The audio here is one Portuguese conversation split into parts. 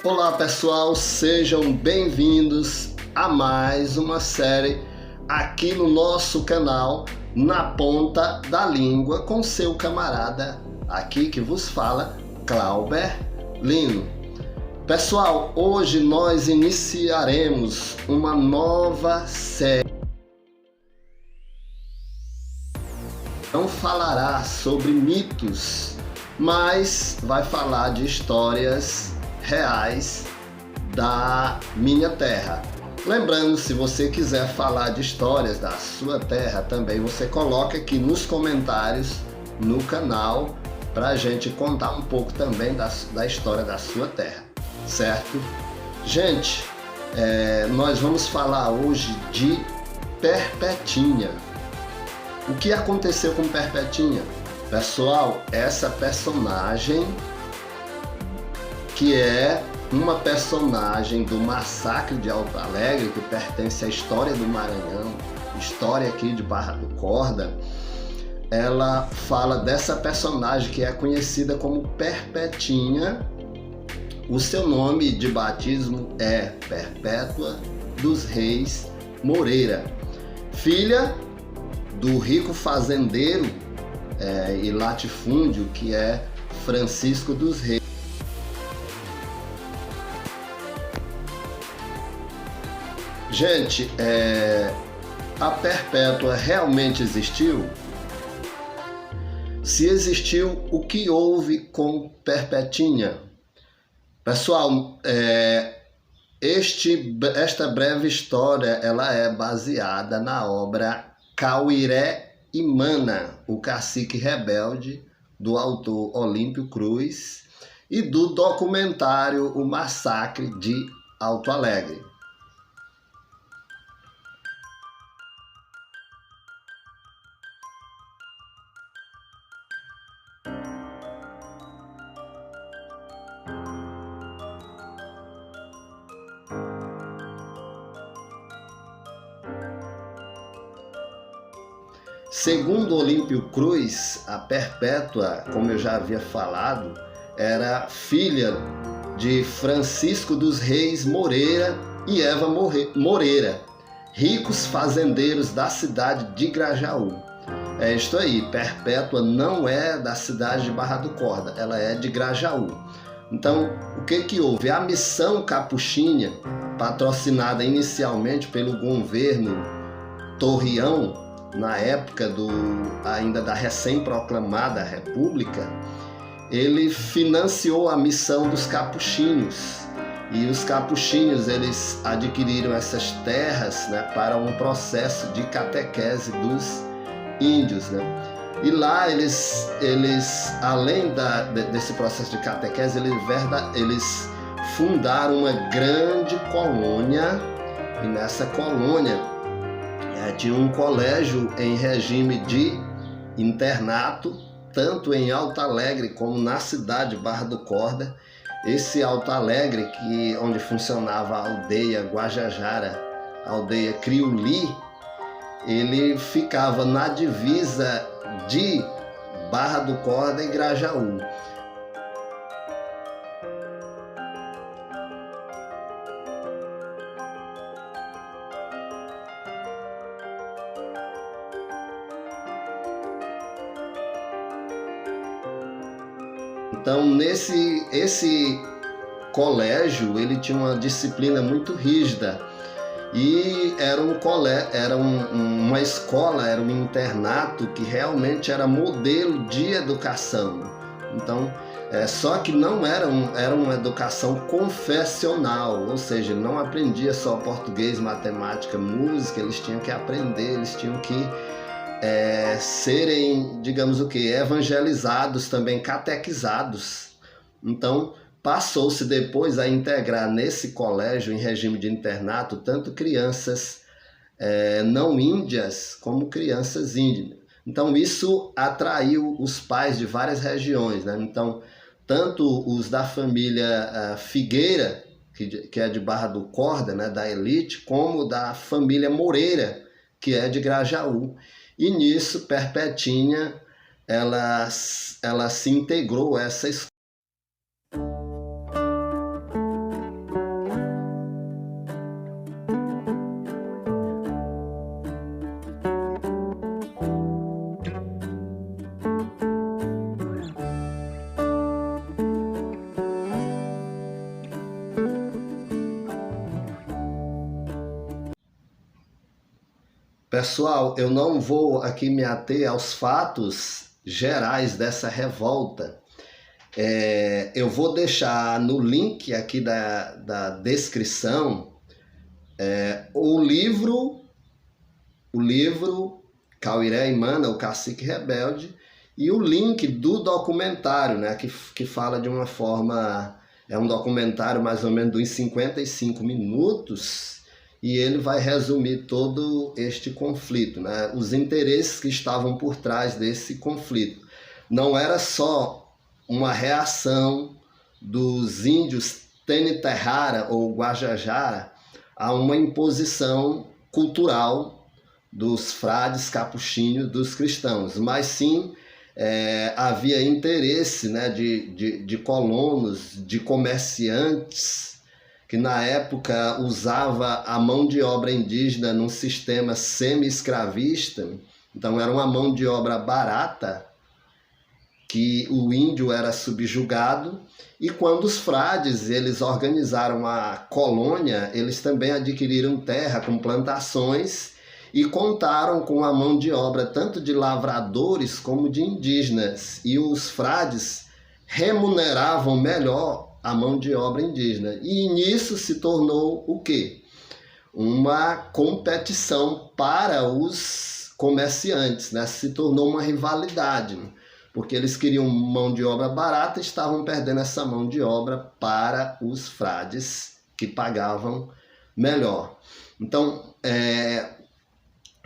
Olá pessoal, sejam bem-vindos a mais uma série aqui no nosso canal Na Ponta da Língua com seu camarada aqui que vos fala, Clauber Lino. Pessoal, hoje nós iniciaremos uma nova série. Não falará sobre mitos, mas vai falar de histórias reais da minha terra. Lembrando, se você quiser falar de histórias da sua terra também, você coloca aqui nos comentários no canal para a gente contar um pouco também da história da sua terra, certo? Gente, nós vamos falar hoje de Perpetinha. O que aconteceu com Perpetinha? Pessoal, essa personagem que é uma personagem do Massacre de Alto Alegre, que pertence à história do Maranhão, história aqui de Barra do Corda, ela fala dessa personagem que é conhecida como Perpetinha. O seu nome de batismo é Perpétua dos Reis Moreira, filha do rico fazendeiro e latifúndio que é Francisco dos Reis. Gente, a Perpétua realmente existiu? Se existiu, o que houve com Perpetinha? Pessoal, esta breve história ela é baseada na obra Cauiré e Mana, o Cacique Rebelde, do autor Olímpio Cruz, e do documentário O Massacre de Alto Alegre. Segundo Olímpio Cruz, a Perpétua, como eu já havia falado, era filha de Francisco dos Reis Moreira e Eva Moreira, ricos fazendeiros da cidade de Grajaú. É isto aí, Perpétua não é da cidade de Barra do Corda, ela é de Grajaú. Então, o que houve? A missão Capuchinha, patrocinada inicialmente pelo governo Torreão, na época ainda da recém-proclamada República, ele financiou a missão dos capuchinhos. E os capuchinhos, eles adquiriram essas terras, né, para um processo de catequese dos índios, né? E lá eles além desse processo de catequese, eles fundaram uma grande colônia, e nessa colônia tinha um colégio em regime de internato, tanto em Alto Alegre como na cidade de Barra do Corda. Esse Alto Alegre, onde funcionava a aldeia Guajajara, a aldeia Criuli, ele ficava na divisa de Barra do Corda e Grajaú. Então, esse colégio, ele tinha uma disciplina muito rígida e era uma escola, era um internato que realmente era modelo de educação. Então, só que não era uma educação confessional, ou seja, não aprendia só português, matemática, música, eles tinham que aprender, eles tinham que serem, digamos evangelizados também, catequizados. Então, passou-se depois a integrar nesse colégio, em regime de internato, tanto crianças não índias como crianças índias. Então, isso atraiu os pais de várias regiões, né? Então, tanto os da família Figueira, que é de Barra do Corda, né, da elite, como da família Moreira, que é de Grajaú. E nisso, Perpetinha, ela se integrou a essa escola. Pessoal, eu não vou aqui me ater aos fatos gerais dessa revolta. Eu vou deixar no link aqui da descrição o livro Cauiré e Mana, o Cacique Rebelde, e o link do documentário, né, que fala de uma forma... É um documentário mais ou menos de uns 55 minutos, e ele vai resumir todo este conflito, né? Os interesses que estavam por trás desse conflito. Não era só uma reação dos índios Teniterrara ou Guajajara a uma imposição cultural dos frades capuchinhos, dos cristãos, mas sim havia interesse, né, de colonos, de comerciantes, que na época usava a mão de obra indígena num sistema semi-escravista. Então era uma mão de obra barata, que o índio era subjugado, e quando os frades eles organizaram a colônia, eles também adquiriram terra com plantações e contaram com a mão de obra tanto de lavradores como de indígenas, e os frades remuneravam melhor a mão de obra indígena, e nisso se tornou o quê? Uma competição para os comerciantes, né? Se tornou uma rivalidade, porque eles queriam mão de obra barata e estavam perdendo essa mão de obra para os frades, que pagavam melhor. Então,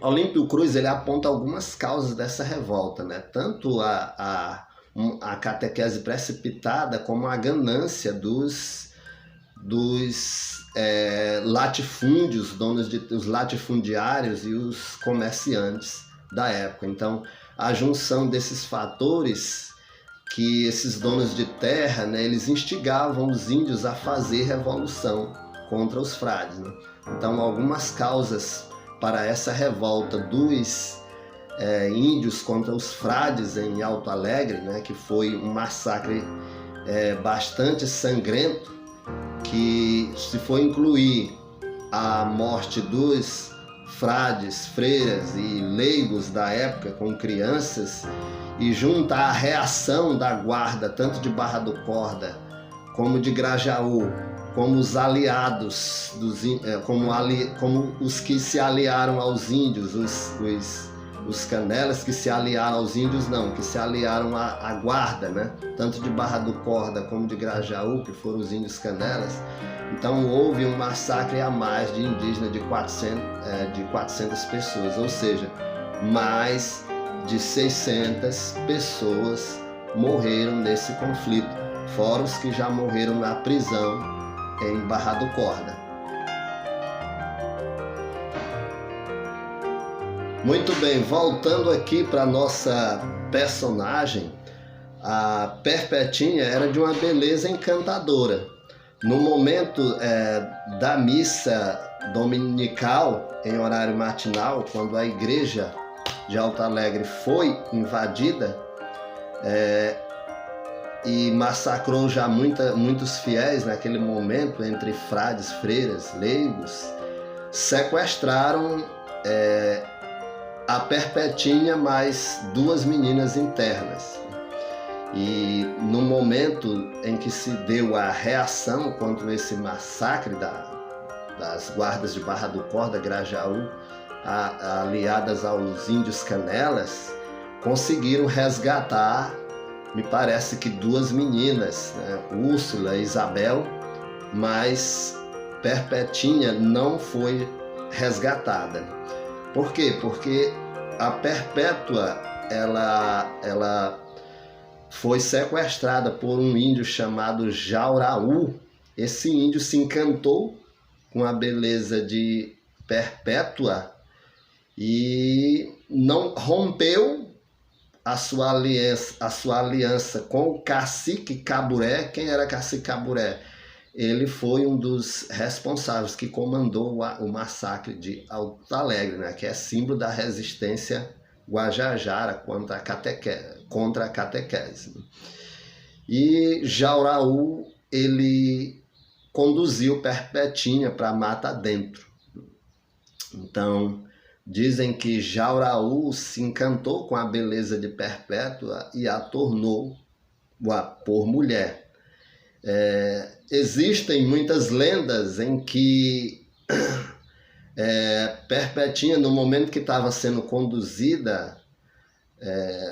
Olímpio Cruz ele aponta algumas causas dessa revolta, né? Tanto a catequese precipitada como a ganância dos latifúndios, os latifundiários e os comerciantes da época. Então, a junção desses fatores, que esses donos de terra, né, eles instigavam os índios a fazer revolução contra os frades, né? Então, algumas causas para essa revolta dos índios contra os frades em Alto Alegre, né, que foi um massacre bastante sangrento, que se for incluir a morte dos frades, freiras e leigos da época com crianças, e juntar a reação da guarda, tanto de Barra do Corda como de Grajaú, como os aliados, como os que se aliaram aos índios, os canelas que se aliaram aos índios, não, que se aliaram à guarda, né? Tanto de Barra do Corda como de Grajaú, que foram os índios canelas. Então houve um massacre a mais de indígenas de 400 pessoas, ou seja, mais de 600 pessoas morreram nesse conflito, fora os que já morreram na prisão em Barra do Corda. Muito bem, voltando aqui para nossa personagem, a Perpetinha era de uma beleza encantadora. No momento da missa dominical, em horário matinal, quando a igreja de Alto Alegre foi invadida e massacrou já muitos fiéis naquele momento, entre frades, freiras, leigos, sequestraram a Perpetinha mais duas meninas internas. E no momento em que se deu a reação contra esse massacre das guardas de Barra do Corda, Grajaú, aliadas aos índios canelas, conseguiram resgatar, me parece que duas meninas, né? Úrsula e Isabel, mas Perpetinha não foi resgatada. Por quê? Porque a Perpétua, ela foi sequestrada por um índio chamado Jauraú. Esse índio se encantou com a beleza de Perpétua e não rompeu a sua aliança com o Cacique Caburé. Quem era Cacique Caburé? Ele foi um dos responsáveis que comandou o massacre de Alto Alegre, né, que é símbolo da resistência guajajara contra a catequese. E Jauraú, ele conduziu Perpetinha para a mata dentro. Então, Dizem que Jauraú se encantou com a beleza de Perpétua e a tornou por mulher. Existem muitas lendas em que Perpetinha, no momento que estava sendo conduzida,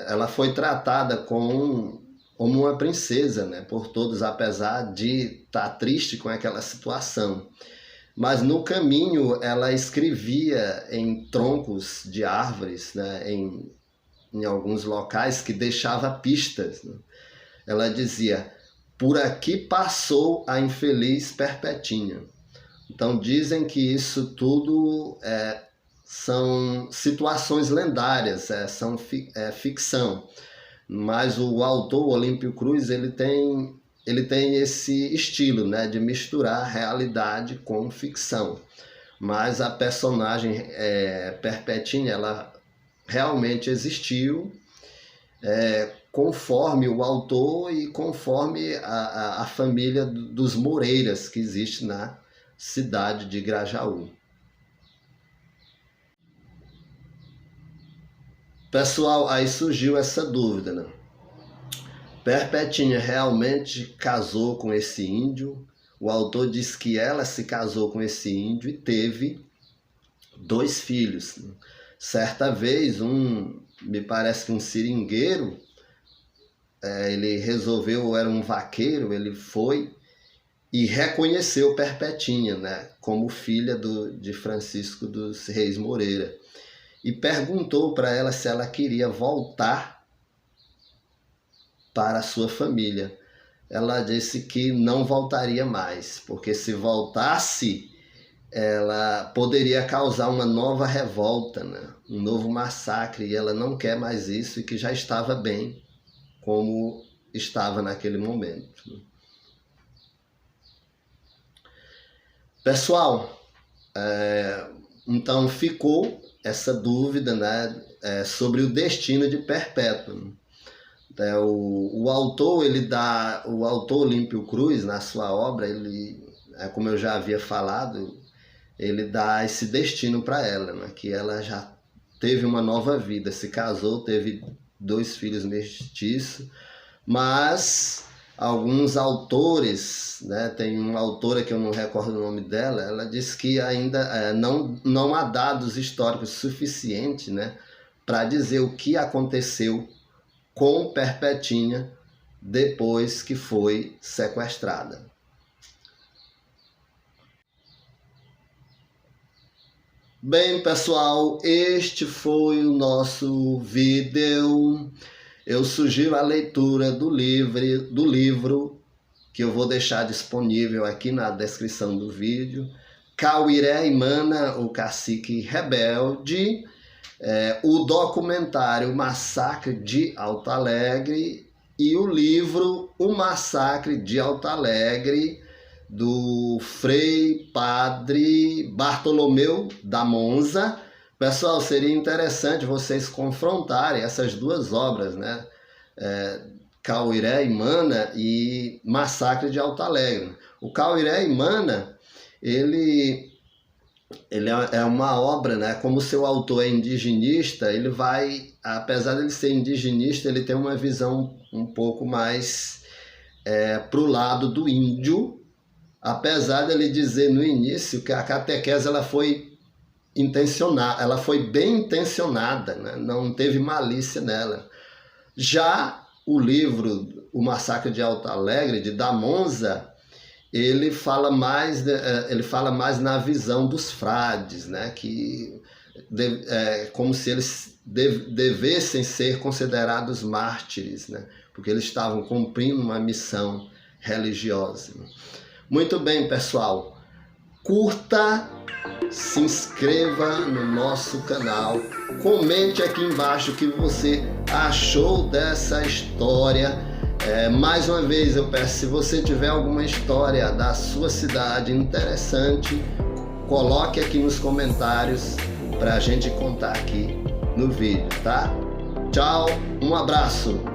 ela foi tratada como uma princesa, né, por todos, apesar de estar triste com aquela situação. Mas no caminho ela escrevia em troncos de árvores, né, em alguns locais, que deixava pistas, né? Ela dizia: por aqui passou a infeliz Perpetinha. Então dizem que isso tudo são situações lendárias, são ficção. Mas o autor, Olímpio Cruz, ele tem esse estilo, né, de misturar realidade com ficção. Mas a personagem Perpetinha, ela realmente existiu, conforme o autor e conforme a família dos Moreiras que existe na cidade de Grajaú. Pessoal, aí surgiu essa dúvida, né? Perpetinha realmente casou com esse índio? O autor diz que ela se casou com esse índio e teve 2 filhos. Certa vez, me parece que um seringueiro, ele resolveu, era um vaqueiro, ele foi e reconheceu Perpetinha, né, como filha de Francisco dos Reis Moreira. E perguntou para ela se ela queria voltar para a sua família. Ela disse que não voltaria mais, porque se voltasse, ela poderia causar uma nova revolta, né? Um novo massacre, e ela não quer mais isso, e que já estava bem como estava naquele momento. Pessoal, então ficou essa dúvida, né, sobre o destino de Perpétua. O autor Olímpio Cruz, na sua obra, ele, como eu já havia falado, ele dá esse destino para ela, né, que ela já teve uma nova vida, se casou, teve 2 filhos mestiços, mas alguns autores, né, tem uma autora que eu não recordo o nome dela, ela diz que ainda não há dados históricos suficientes, né, para dizer o que aconteceu com Perpetinha depois que foi sequestrada. Bem, pessoal, este foi o nosso vídeo. Eu sugiro a leitura do livro, que eu vou deixar disponível aqui na descrição do vídeo, Cauiré e Mana, o Cacique Rebelde, o documentário Massacre de Alto Alegre e o livro O Massacre de Alto Alegre, do Frei Padre Bartolomeu da Monza. Pessoal, seria interessante vocês confrontarem essas 2 obras, né? Cauiré e Mana e Massacre de Alto Alegre. O Cauiré e Mana, ele é uma obra, né? Como seu autor é indigenista, ele vai, apesar de ele ser indigenista, ele tem uma visão um pouco mais para o lado do índio, apesar de ele dizer no início que a catequese ela foi intencionada, ela foi bem intencionada, né? Não teve malícia nela. Já o livro O Massacre de Alto Alegre, de da Monza, ele fala mais na visão dos frades, né? Que como se eles devessem ser considerados mártires, né? Porque eles estavam cumprindo uma missão religiosa. Muito bem, pessoal. Curta, se inscreva no nosso canal, comente aqui embaixo o que você achou dessa história. Mais uma vez eu peço, se você tiver alguma história da sua cidade interessante, coloque aqui nos comentários para a gente contar aqui no vídeo, tá? Tchau, um abraço!